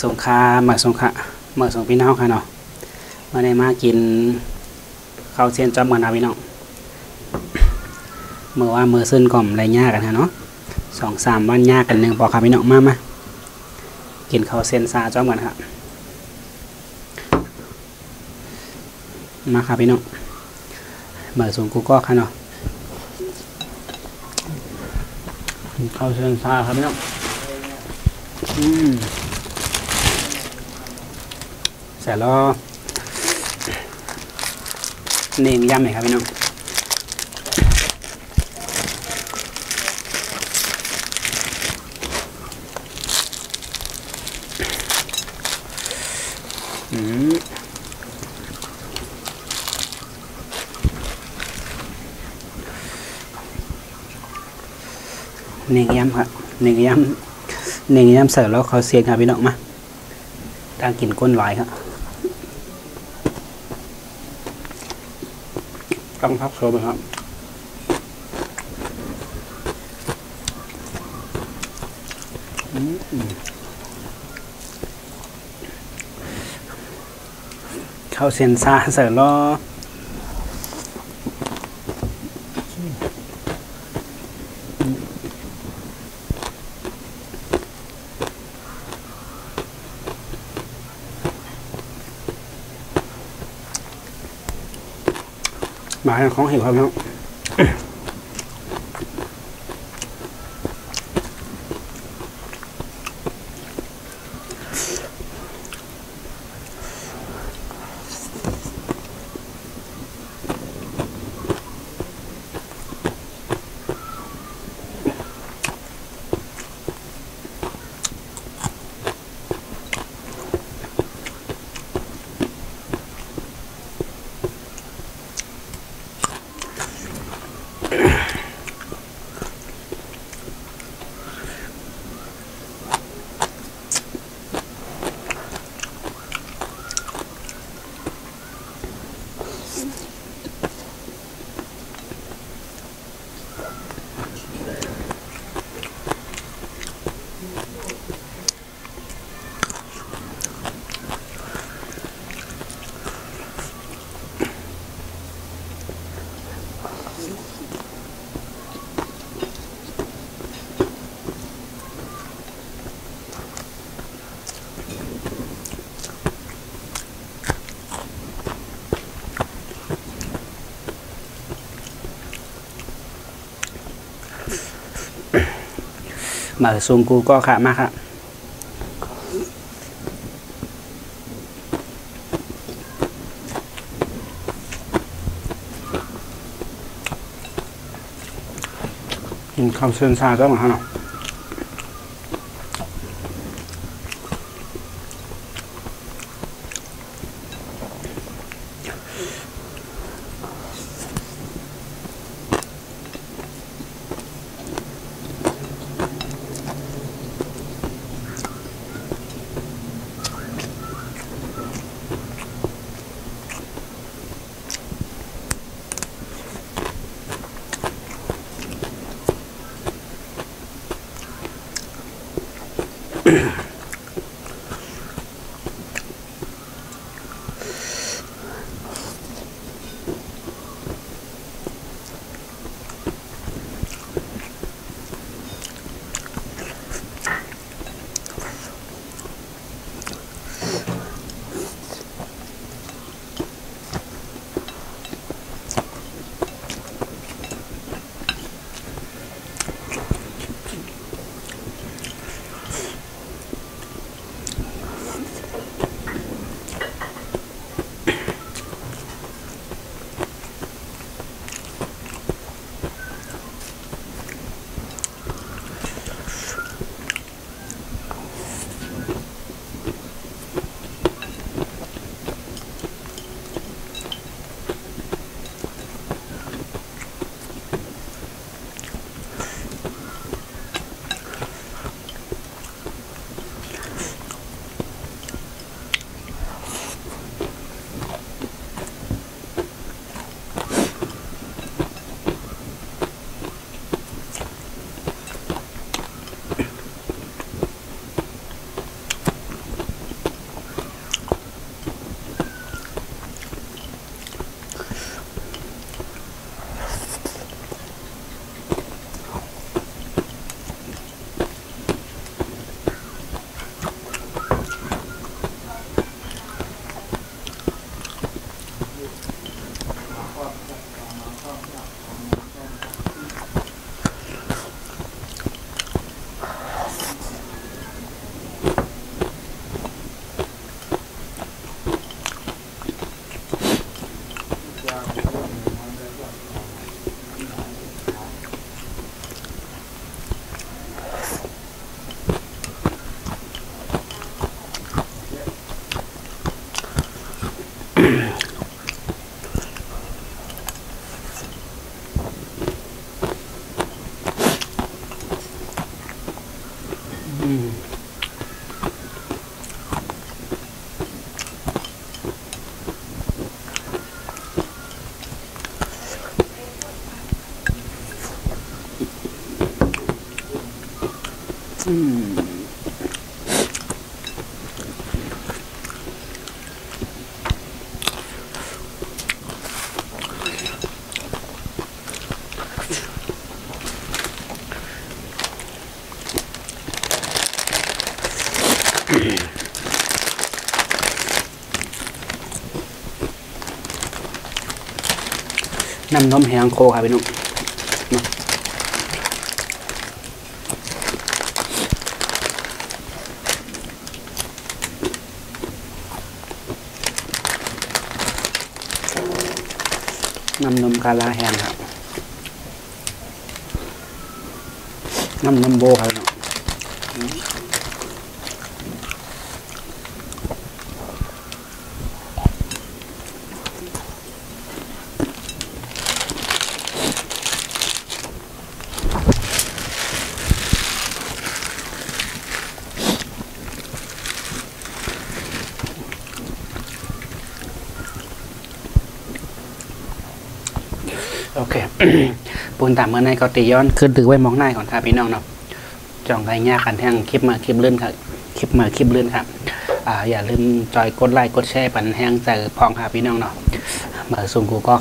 สงขลามาสงขลาเมื่อสองพี่น้องค่ะเนาะมาได้มากินข้าวเสียนจอมกันนะพี่น้องเมื่อว่ามือซึ้นก่อมไรยากกันฮะเนาะ2-3 วันยากกันหนึ่งบอกค่ะพี่น้องมากินข้าวเสียนซาจอมกันครับมาค่ะพี่น้องเมื่อสูงกูก็ค่ะเนาะข้าวเสียนซาครับพี่น้องเสร็จแล้วเน่งย่ำไหมครับพี่น้องเน่งย่ำครับเน่งย่ำเสร็จแล้วเขาเสียนครับพี่น้องมาตั้งกินก้นลอยครับต้องพักโซบครับเข้าเซนซาเสร็จแล้วมาของเห็นครับพี่น้องมาซูงกูก็ค่ะมากครับกินข้าวเส้นซาก็มาฮะเนาะ น้ำนมแห้งโคครับพี่นุ่มน้ำนมกาลาแห้งครับน้ำนมโบครับพี่นุ่มโอเค ปูนตามเมื่อในเขาตีย้อนขึ้นถือไว้มองหน้าก่อนครับพี่น้องเนาะจองไรยากกันแท่งคลิปมาคลิปเลื่อนครับคลิปมาคลิปเลื่อนครับอย่าลืมจอยกดไลค์กดแชร์ปันแห้งใจพองครับพี่น้องเนาะมาส่งกูก็